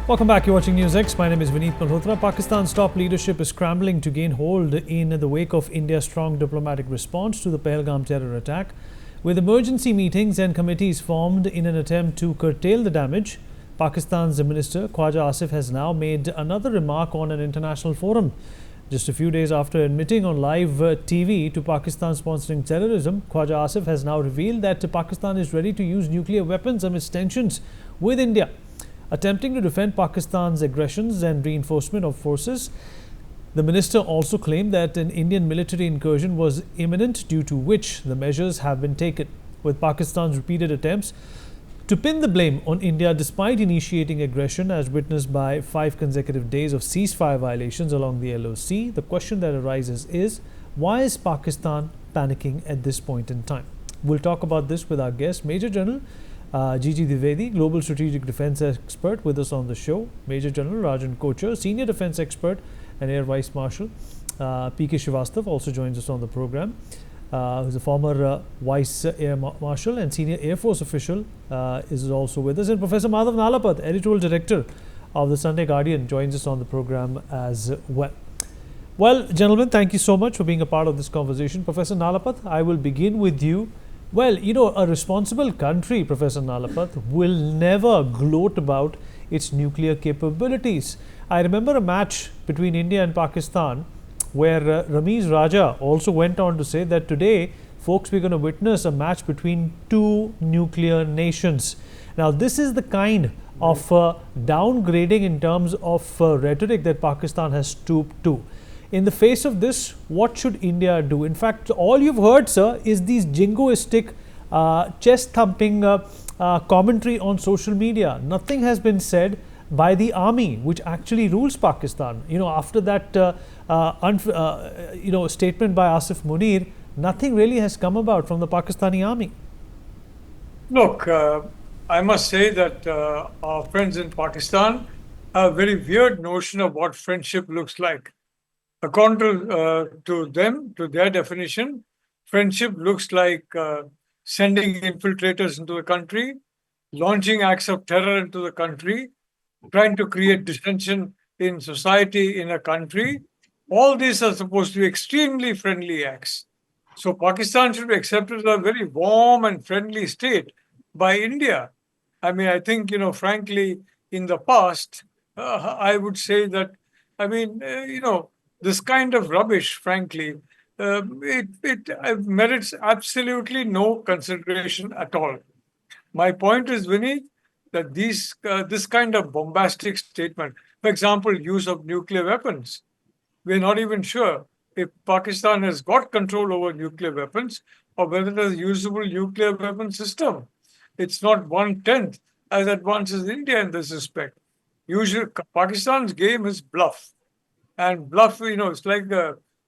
Welcome back. You're watching NewsX. My name is Vineet Malhotra. Pakistan's top leadership is scrambling to gain hold in the wake of India's strong diplomatic response to the Pahalgam terror attack. With emergency meetings and committees formed in an attempt to curtail the damage, Pakistan's Minister Khawaja Asif has now made another remark on an international forum. Just a few days after admitting on live TV to Pakistan sponsoring terrorism, Khawaja Asif has now revealed that Pakistan is ready to use nuclear weapons amidst tensions with India. Attempting to defend Pakistan's aggressions and reinforcement of forces, the minister also claimed that an Indian military incursion was imminent, due to which the measures have been taken. With Pakistan's repeated attempts to pin the blame on India despite initiating aggression, as witnessed by 5 consecutive days of ceasefire violations along the LOC, the question that arises is, why is Pakistan panicking at this point in time? We'll talk about this with our guest, Major General Gigi Dwivedi, Global Strategic Defense Expert, with us on the show. Major General Rajan Kochar, Senior Defense Expert and Air Vice Marshal. P.K. Srivastav also joins us on the program, who's a former Vice Air Marshal and Senior Air Force official, is also with us. And Professor Madhav Nalapat, Editorial Director of the Sunday Guardian, joins us on the program as well. Well, gentlemen, thank you so much for being a part of this conversation. Professor Nalapat, I will begin with you. Well, you know, a responsible country, Professor Nalapat, will never gloat about its nuclear capabilities. I remember a match between India and Pakistan where Ramiz Raja also went on to say that today, folks, we're going to witness a match between two nuclear nations. Now, this is the kind of downgrading in terms of rhetoric that Pakistan has stooped to. In the face of this, what should India do? In fact, all you've heard, sir, is these jingoistic, chest-thumping commentary on social media. Nothing has been said by the army, which actually rules Pakistan. You know, after that, statement by Asif Munir, nothing really has come about from the Pakistani army. Look, I must say that our friends in Pakistan have a very weird notion of what friendship looks like. According to them, to their definition, friendship looks like sending infiltrators into the country, launching acts of terror into the country, trying to create dissension in society in a country. All these are supposed to be extremely friendly acts. So Pakistan should be accepted as a very warm and friendly state by India. I mean, I think, frankly, in the past, I would say that, this kind of rubbish, frankly, it merits absolutely no consideration at all. My point is, Vinny, that this kind of bombastic statement, for example, use of nuclear weapons, we're not even sure if Pakistan has got control over nuclear weapons or whether it has a usable nuclear weapon system. It's not 1/10 as advanced as India in this respect. Usually, Pakistan's game is bluff. And bluff, it's like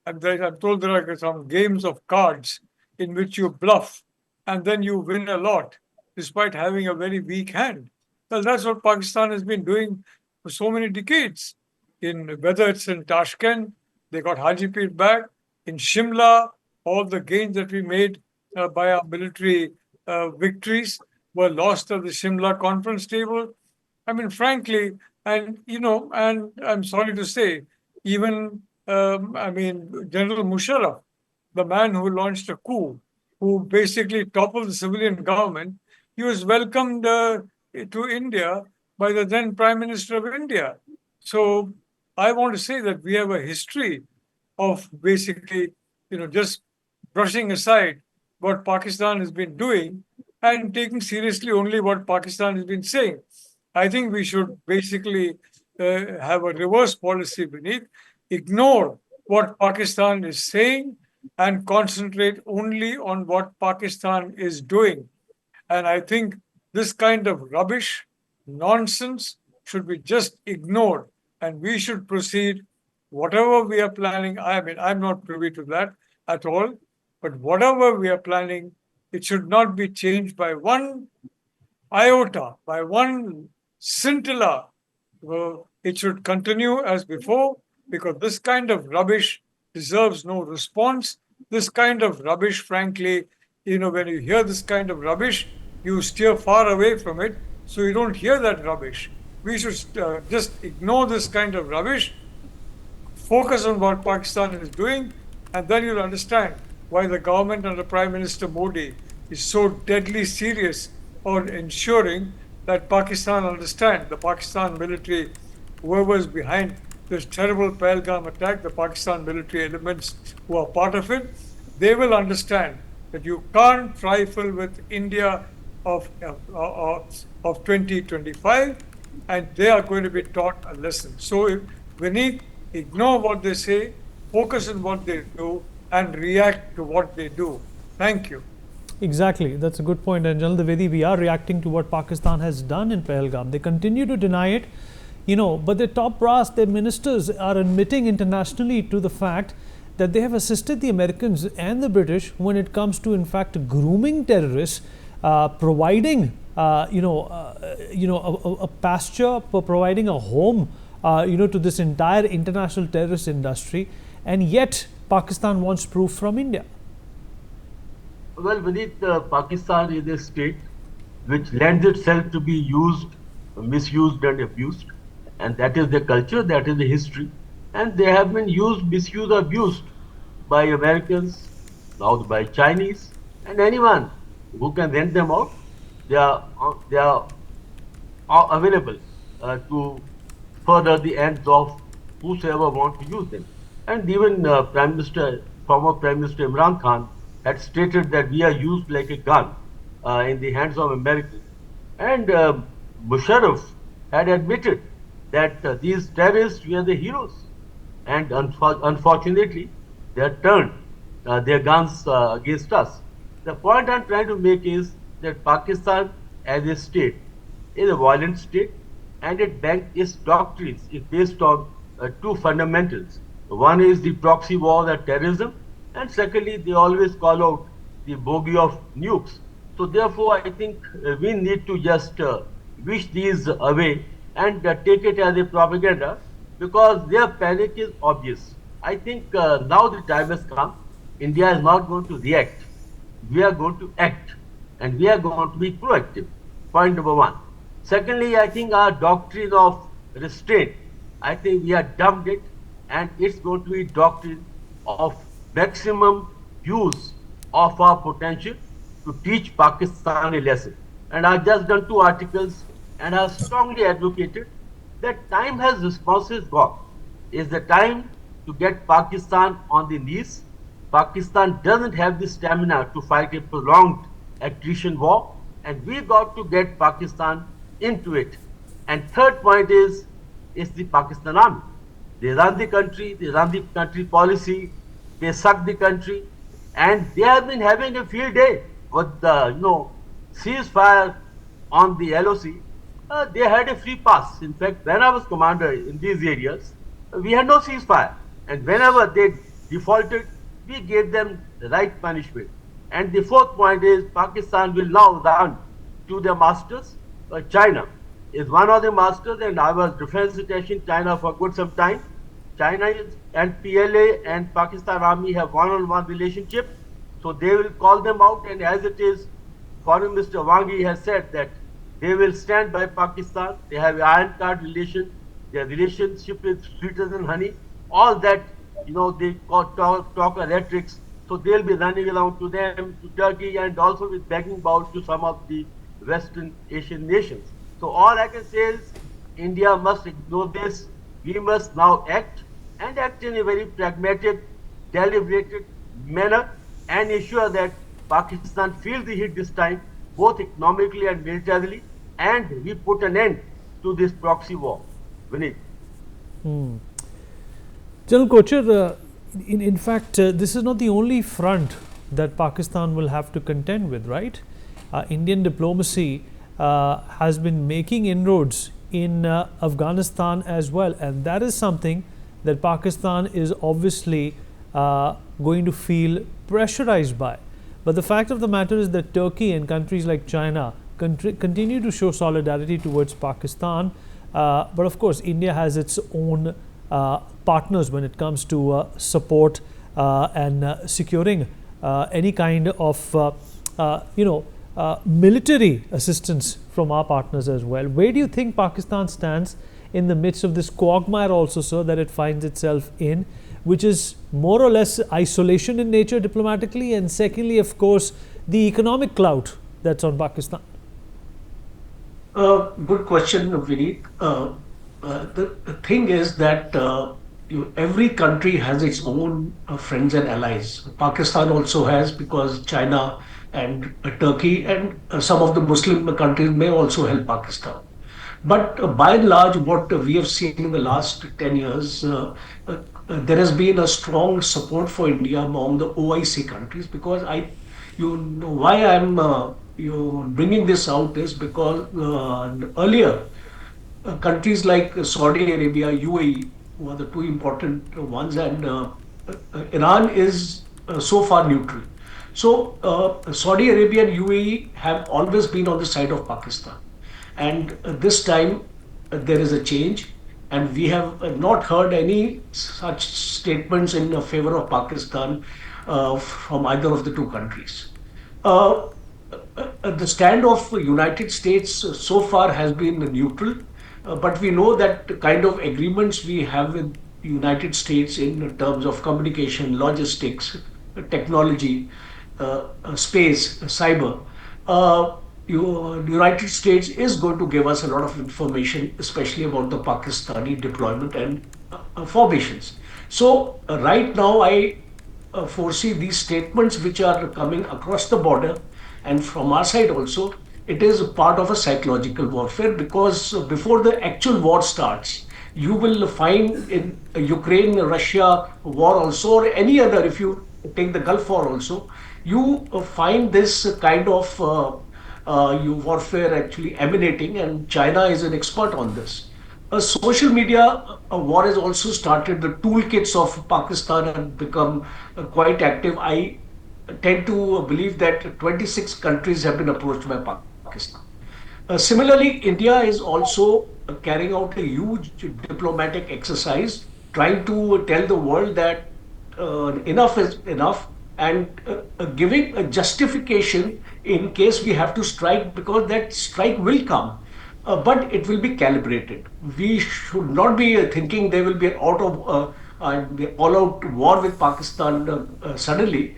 I'm told there are some games of cards in which you bluff and then you win a lot despite having a very weak hand. Well, that's what Pakistan has been doing for so many decades. Whether it's in Tashkent, they got Hajipir back. In Shimla, all the gains that we made by our military victories were lost at the Shimla conference table. I mean, frankly, and I'm sorry to say, even, General Musharraf, the man who launched a coup, who basically toppled the civilian government, he was welcomed to India by the then Prime Minister of India. So I want to say that we have a history of basically, just brushing aside what Pakistan has been doing and taking seriously only what Pakistan has been saying. I think we should basically have a reverse policy beneath, ignore what Pakistan is saying and concentrate only on what Pakistan is doing. And I think this kind of rubbish, nonsense should be just ignored and we should proceed whatever we are planning. I mean, I'm not privy to that at all, but whatever we are planning, it should not be changed by one iota, by one scintilla. It should continue as before, because this kind of rubbish deserves no response. This kind of rubbish, frankly, when you hear this kind of rubbish, you steer far away from it, so you don't hear that rubbish. we should just ignore this kind of rubbish, focus on what Pakistan is doing, and then you'll understand why the government under Prime Minister Modi is so deadly serious on ensuring that Pakistan understand, the Pakistan military, whoever is behind this terrible Pahalgam attack, the Pakistan military elements who are part of it, they will understand that you can't trifle with India of 2025, and they are going to be taught a lesson. So we need ignore what they say, focus on what they do, and react to what they do. Thank you. Exactly, that's a good point. And General Dwivedi, we are reacting to what Pakistan has done in Pahalgam. They continue to deny it, but their top brass, their ministers are admitting internationally to the fact that they have assisted the Americans and the British when it comes to, in fact, grooming terrorists, providing, a pasture, providing a home, to this entire international terrorist industry, and yet Pakistan wants proof from India. Well, Vineet, Pakistan is a state which lends itself to be used, misused and abused, and that is the culture, that is the history, and they have been used, misused, abused by Americans, now by Chinese, and anyone who can rent them out. They are available to further the ends of whosoever wants to use them. And even former Prime Minister Imran Khan had stated that we are used like a gun in the hands of Americans. And Musharraf had admitted that these terrorists were the heroes. And unfortunately, they have turned their guns against us. The point I'm trying to make is that Pakistan as a state is a violent state, and its doctrines is based on two fundamentals. One is the proxy war, the terrorism, and secondly, they always call out the bogey of nukes. So therefore, I think we need to just wish these away and take it as a propaganda, because their panic is obvious. I think now the time has come. India is not going to react. We are going to act, and we are going to be proactive. Point number one. Secondly, I think our doctrine of restraint, I think we have dumped it, and it's going to be doctrine of maximum use of our potential to teach Pakistan a lesson. And I've just done 2 articles, and I've strongly advocated that time has responses gone. It's the time to get Pakistan on the knees. Pakistan doesn't have the stamina to fight a prolonged attrition war, and we got to get Pakistan into it. And third point is the Pakistan army. They run the country policy, they suck the country, and they have been having a field day with the ceasefire on the LOC. They had a free pass. In fact, when I was commander in these areas, we had no ceasefire, and whenever they defaulted, we gave them the right punishment. And the fourth point is Pakistan will now run to their masters. China is one of the masters, and I was defense attaching China for good some time. China and PLA and Pakistan Army have one-on-one relationship, so they will call them out. And as it is, Foreign Minister Wang Yi has said that they will stand by Pakistan. They have an iron card relation. Their relationship is sweeter than honey. All that, they talk rhetorics. So they'll be running around to them, to Turkey, and also with begging bows to some of the Western Asian nations. So all I can say is India must ignore this. We must now act, and act in a very pragmatic, deliberated manner, and ensure that Pakistan feels the heat this time, both economically and militarily, and we put an end to this proxy war. Vineet. General Kocher, in fact, this is not the only front that Pakistan will have to contend with, right? Indian diplomacy has been making inroads in Afghanistan as well, and that is something that Pakistan is obviously going to feel pressurized by. But the fact of the matter is that Turkey and countries like China continue to show solidarity towards Pakistan. But of course, India has its own partners when it comes to support and securing any kind of military assistance from our partners as well. Where do you think Pakistan stands in the midst of this quagmire also, sir, that it finds itself in, which is more or less isolation in nature diplomatically, and secondly, of course, the economic clout that's on Pakistan? Good question, Vineet. The thing is that every country has its own friends and allies. Pakistan also has, because China and Turkey and some of the Muslim countries may also help Pakistan. But by and large, what we have seen in the last 10 years, there has been a strong support for India among the OIC countries, because you know why I'm bringing this out is because earlier countries like Saudi Arabia, UAE were the two important ones, and Iran is so far neutral. So Saudi Arabia and UAE have always been on the side of Pakistan. And this time there is a change, and we have not heard any such statements in favor of Pakistan from either of the two countries. The stand of United States so far has been neutral, but we know that the kind of agreements we have with United States in terms of communication, logistics, technology, space, cyber, United States is going to give us a lot of information, especially about the Pakistani deployment and formations. So right now I foresee these statements which are coming across the border, and from our side also, it is part of a psychological warfare, because before the actual war starts, you will find in Ukraine-Russia war also, or any other, if you take the Gulf War also, you find this kind of warfare actually emanating, and China is an expert on this. Social media war has also started. The toolkits of Pakistan have become quite active. I tend to believe that 26 countries have been approached by Pakistan. Similarly, India is also carrying out a huge diplomatic exercise, trying to tell the world that enough is enough, and giving a justification in case we have to strike, because that strike will come, but it will be calibrated. We should not be thinking there will be an all-out war with Pakistan suddenly.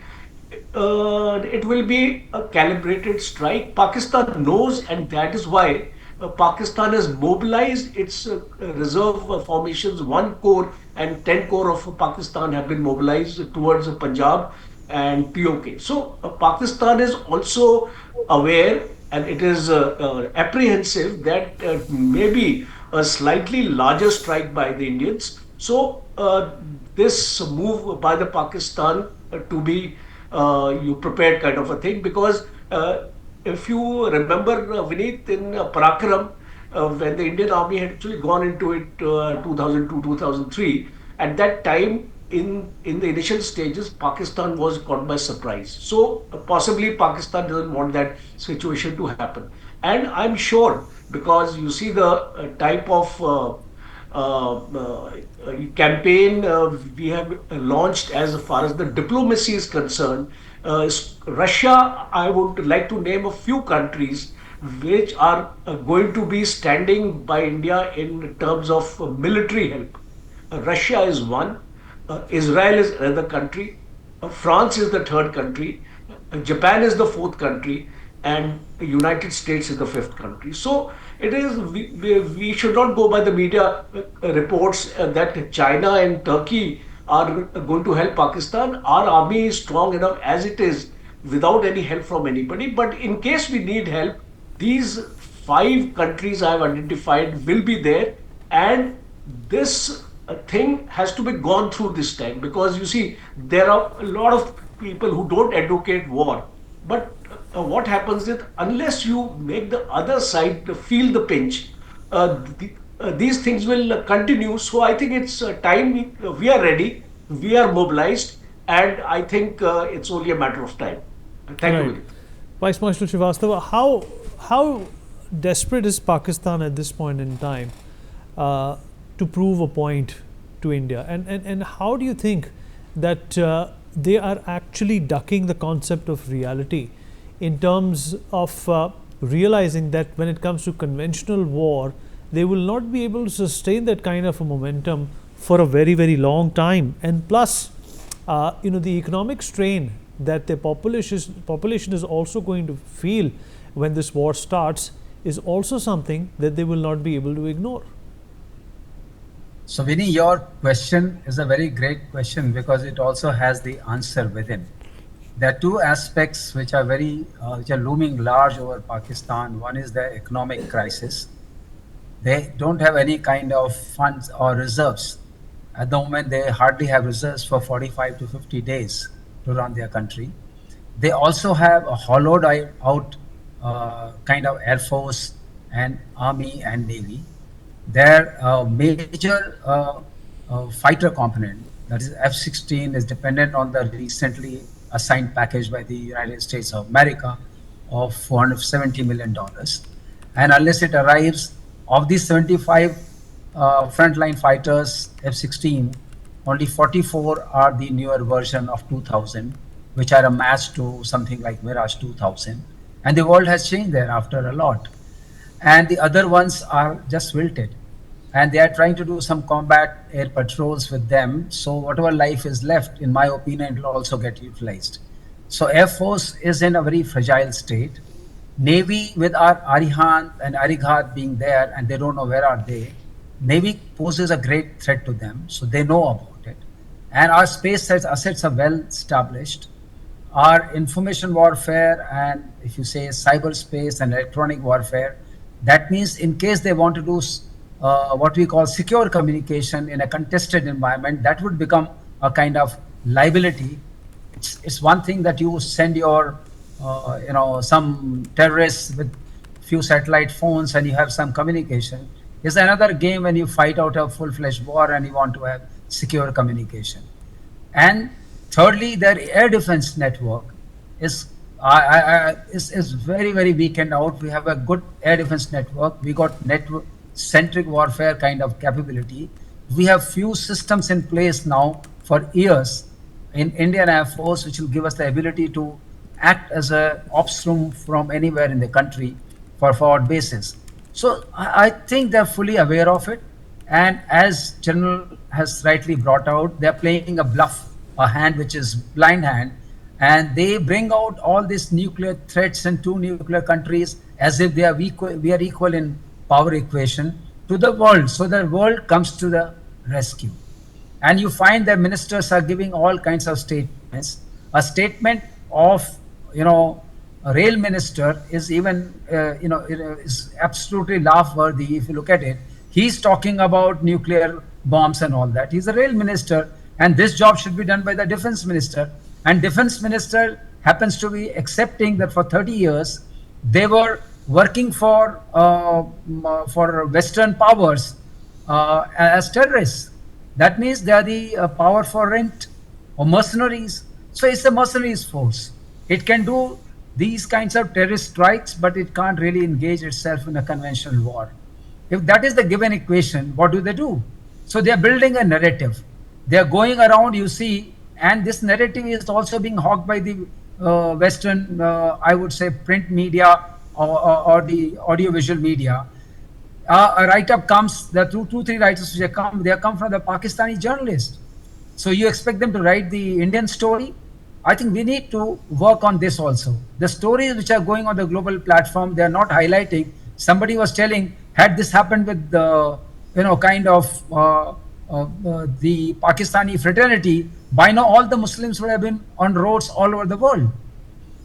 It will be a calibrated strike. Pakistan knows, and that is why Pakistan has mobilized its reserve formations. 1 corps and 10 corps of Pakistan have been mobilized towards Punjab and POK. So Pakistan is also aware, and it is apprehensive that maybe a slightly larger strike by the Indians. So this move by the Pakistan to be you prepared kind of a thing, because if you remember, Vineet, in Parakram, when the Indian Army had actually gone into it 2002, 2003, at that time, in the initial stages, Pakistan was caught by surprise. So possibly Pakistan doesn't want that situation to happen. And I'm sure, because you see the type of campaign we have launched as far as the diplomacy is concerned. Russia, I would like to name a few countries which are going to be standing by India in terms of military help. Russia is one, Israel is another country, France is the third country, Japan is the fourth country, and the United States is the fifth country. So it is, we should not go by the media reports that China and Turkey are going to help Pakistan. Our army is strong enough as it is without any help from anybody. But in case we need help, these 5 countries I have identified will be there, and this thing has to be gone through this time, because you see, there are a lot of people who don't advocate war, but what happens is, unless you make the other side feel the pinch, these things will continue. So I think it's time. We are ready, we are mobilized, and I think it's only a matter of time. Thank you. Vice Marshal Srivastava, how desperate is Pakistan at this point in time to prove a point to India, and how do you think that they are actually ducking the concept of reality in terms of realizing that when it comes to conventional war, they will not be able to sustain that kind of a momentum for a very, very long time. And plus, the economic strain that the population is also going to feel when this war starts is also something that they will not be able to ignore. So Vinny, your question is a very great question because it also has the answer within. There are two aspects which are which are looming large over Pakistan. One is the economic crisis. They don't have any kind of funds or reserves. At the moment, they hardly have reserves for 45 to 50 days to run their country. They also have a hollowed out kind of air force and army and navy. Their major fighter component, that is F-16, is dependent on the recently assigned package by the United States of America of $470 million. And unless it arrives, of these 75 frontline fighters, F-16, only 44 are the newer version of 2000, which are a match to something like Mirage 2000. And the world has changed thereafter a lot. And the other ones are just wilted. And they are trying to do some combat air patrols with them. So whatever life is left, in my opinion, it will also get utilized. So Air Force is in a very fragile state. Navy, with our Arihant and Arighat being there, and they don't know where are they, Navy poses a great threat to them, so they know about it. And our space assets are well established. Our information warfare and, if you say, cyberspace and electronic warfare, that means in case they want to do what we call secure communication in a contested environment, that would become a kind of liability. It's one thing that you send your, some terrorists with few satellite phones and you have some communication. It's another game when you fight out a full-fledged war and you want to have secure communication. And thirdly, their air defense network is very, very weakened out. We have a good air defense network. We got network-centric warfare kind of capability. We have few systems in place now for years in Indian Air Force, which will give us the ability to act as a ops room from anywhere in the country for forward basis. So I think they're fully aware of it. And as General has rightly brought out, they're playing a bluff, a hand which is blind hand. And they bring out all these nuclear threats and two nuclear countries as if we are equal in power equation to the world. So the world comes to the rescue. And you find that ministers are giving all kinds of statements. A statement of, a rail minister is even, is absolutely laugh-worthy if you look at it. He's talking about nuclear bombs and all that. He's a rail minister, and this job should be done by the defense minister. And defense minister happens to be accepting that for 30 years, they were working for Western powers as terrorists. That means they are the power for rent or mercenaries. So it's a mercenaries force. It can do these kinds of terrorist strikes, but it can't really engage itself in a conventional war. If that is the given equation, what do? So they are building a narrative. They are going around, you see, and this narrative is also being hawked by the Western, I would say, print media or the audiovisual media. A write-up comes, there are two, three writers which have come from the Pakistani journalists. So you expect them to write the Indian story? I think we need to work on this also. The stories which are going on the global platform, they are not highlighting. Somebody was telling, had this happened with the, the Pakistani fraternity, by now all the Muslims would have been on roads all over the world.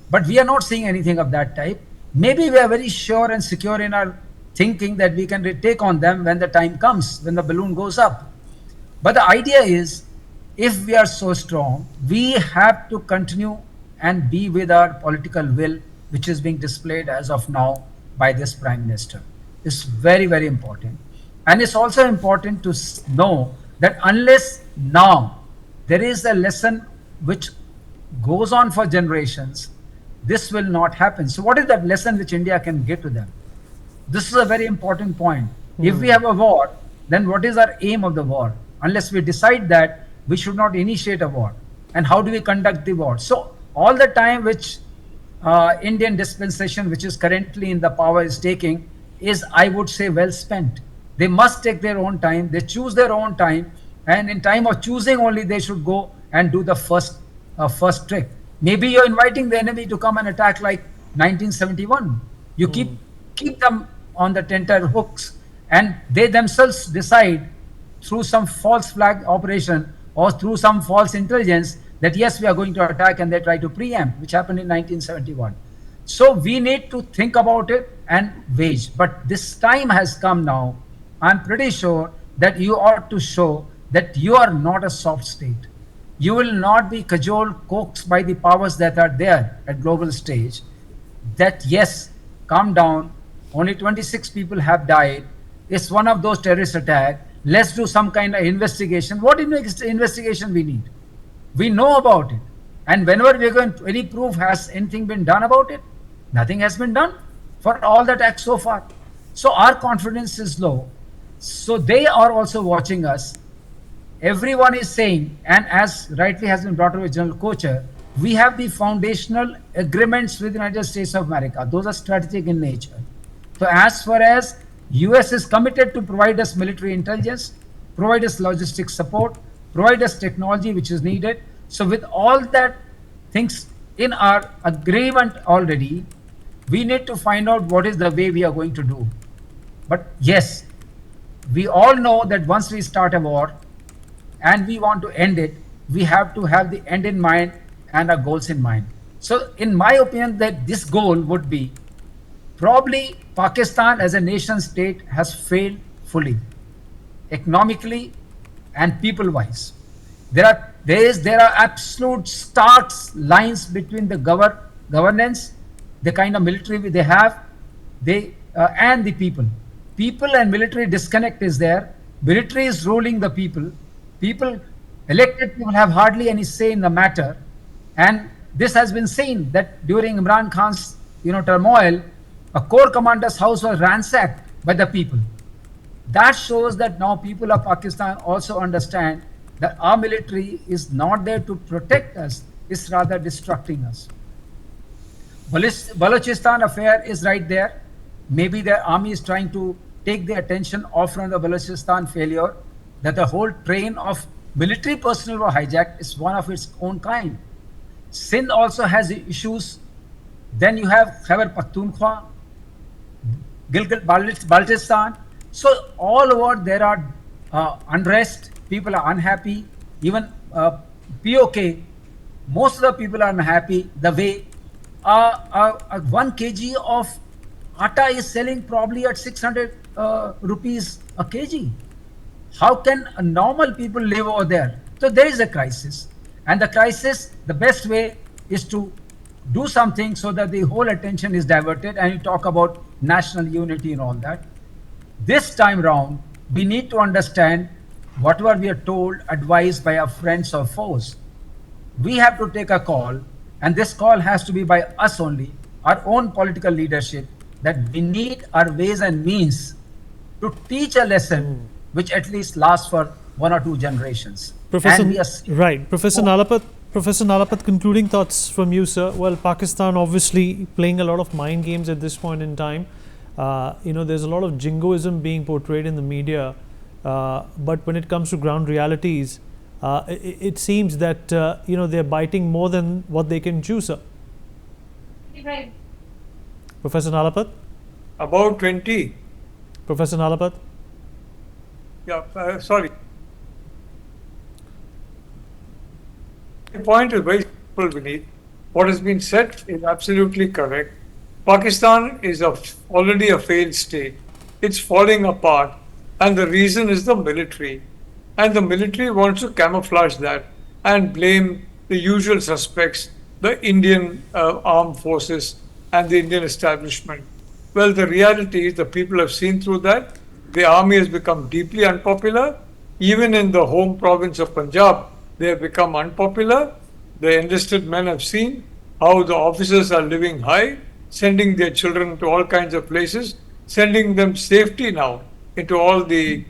But we are not seeing anything of that type. Maybe we are very sure and secure in our thinking that we can take on them when the time comes, when the balloon goes up. But the idea is, if we are so strong, we have to continue and be with our political will, which is being displayed as of now by this Prime Minister. It's very, very important. And it's also important to know that unless now there is a lesson which goes on for generations, this will not happen. So what is that lesson which India can give to them? This is a very important point. If we have a war, then what is our aim of the war? Unless we decide that we should not initiate a war. And how do we conduct the war? So all the time which Indian dispensation, which is currently in the power, is taking, is, I would say, well spent. They must take their own time. They choose their own time, and in time of choosing only, they should go and do the first trick. Maybe you're inviting the enemy to come and attack like 1971. You keep them on the tenter hooks, and they themselves decide through some false flag operation or through some false intelligence that yes, we are going to attack, and they try to preempt, which happened in 1971. So we need to think about it and wage. But this time has come now. I'm pretty sure that you ought to show that you are not a soft state. You will not be cajoled, coaxed by the powers that are there at global stage. That yes, calm down. Only 26 people have died. It's one of those terrorist attacks. Let's do some kind of investigation. What investigation we need? We know about it. And whenever we're going to, any proof, has anything been done about it? Nothing has been done for all that act so far. So our confidence is low. So they are also watching us. Everyone is saying, and as rightly has been brought up with General Kocher, we have the foundational agreements with the United States of America. Those are strategic in nature. So as far as US is committed to provide us military intelligence, provide us logistics support, provide us technology which is needed. So with all that things in our agreement already, we need to find out what is the way we are going to do. But yes, we all know that once we start a war and we want to end it, we have to have the end in mind and our goals in mind. So in my opinion, that this goal would be, probably Pakistan as a nation state has failed fully, economically and people-wise. There are absolute stark lines between the governance, the kind of military they have, and the people. People and military disconnect is there. Military is ruling the people. Elected people have hardly any say in the matter. And this has been seen that during Imran Khan's turmoil, a corps commander's house was ransacked by the people. That shows that now people of Pakistan also understand that our military is not there to protect us, it's rather destructing us. Balochistan affair is right there. Maybe their army is trying to take the attention off from the Balochistan failure, that the whole train of military personnel were hijacked is one of its own kind. Sindh also has issues. Then you have Khyber Pakhtunkhwa, Gilgit-Baltistan. So all over there are unrest. People are unhappy. Even POK, most of the people are unhappy. The way 1 kg of atta is selling probably at 600 rupees a kg. How can normal people live over there? So there is a crisis. And the crisis, the best way is to do something so that the whole attention is diverted, and you talk about national unity and all that. This time round, we need to understand whatever we are told, advised by our friends or foes. We have to take a call, and this call has to be by us only, our own political leadership, that we need our ways and means to teach a lesson which at least lasts for 1 or 2 generations. Professor Nalapat, concluding thoughts from you, sir. Well, Pakistan obviously playing a lot of mind games at this point in time. There's a lot of jingoism being portrayed in the media, but when it comes to ground realities, it seems that they're biting more than what they can chew, sir. Right. Professor Nalapat? About 20. Professor Nalapat? Yeah, sorry. The point is very simple, Vineet. What has been said is absolutely correct. Pakistan is already a failed state. It's falling apart, and the reason is the military. And the military wants to camouflage that and blame the usual suspects, the Indian armed forces and the Indian establishment. Well, the reality is the people have seen through that. The army has become deeply unpopular. Even in the home province of Punjab, they have become unpopular. The enlisted men have seen how the officers are living high, sending their children to all kinds of places, sending them safely now into all the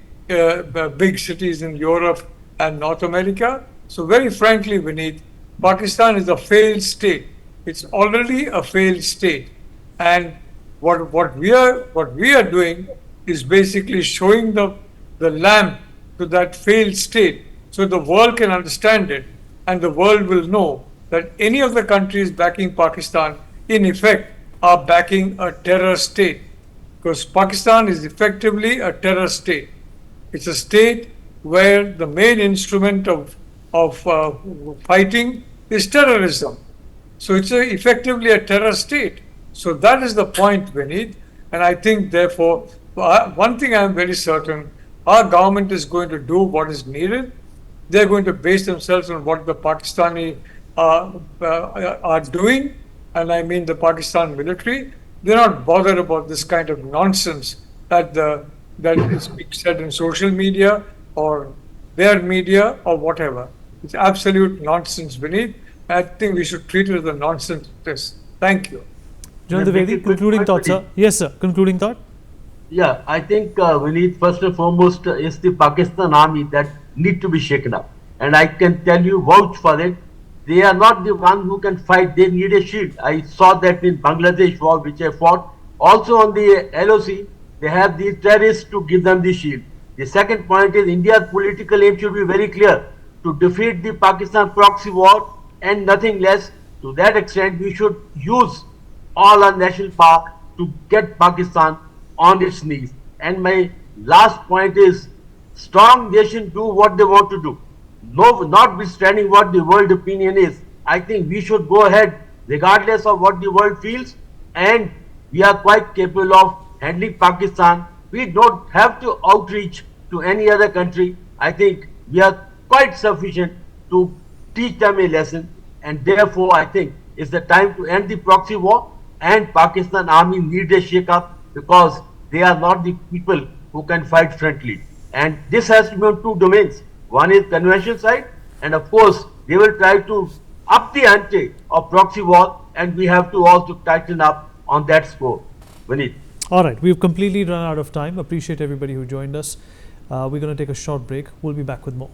big cities in Europe and North America. So very frankly, Vineet, Pakistan is a failed state. It's already a failed state. And what we are doing is basically showing the lamp to that failed state so the world can understand it, and the world will know that any of the countries backing Pakistan in effect are backing a terror state, because Pakistan is effectively a terror state. It's a state where the main instrument of fighting is terrorism. So it's effectively a terror state. So that is the point, Vineet. And I think, therefore, one thing I am very certain, our government is going to do what is needed. They're going to base themselves on what the Pakistani are doing, and I mean the Pakistan military. They're not bothered about this kind of nonsense that is being said in social media or their media or whatever. It's absolute nonsense, Vineet. I think we should treat it as a nonsense test. Thank you. General Can I make Dwivedi, a quick concluding point, thought, sir. Vineet? Yes, sir. Concluding thought. Yeah, I think we need first and foremost is the Pakistan army that need to be shaken up. And I can tell you, vouch for it, they are not the one who can fight. They need a shield. I saw that in Bangladesh war, which I fought. Also on the LOC, they have the terrorists to give them the shield. The second point is India's political aim should be very clear to defeat the Pakistan proxy war and nothing less. To that extent, we should use all our national power to get Pakistan on its knees. And my last point is strong nation do what they want to do. No, notwithstanding what the world opinion is, I think we should go ahead regardless of what the world feels, and we are quite capable of handling Pakistan. We don't have to outreach to any other country. I think we are quite sufficient to teach them a lesson, and therefore I think it's the time to end the proxy war, and Pakistan army needs a shake-up because they are not the people who can fight friendly. And this has to be on two domains. One is convention side, and of course they will try to up the ante of proxy war, and we have to also tighten up on that score. Vineet. All right, we've completely run out of time. Appreciate everybody who joined us. We're going to take a short break. We'll be back with more.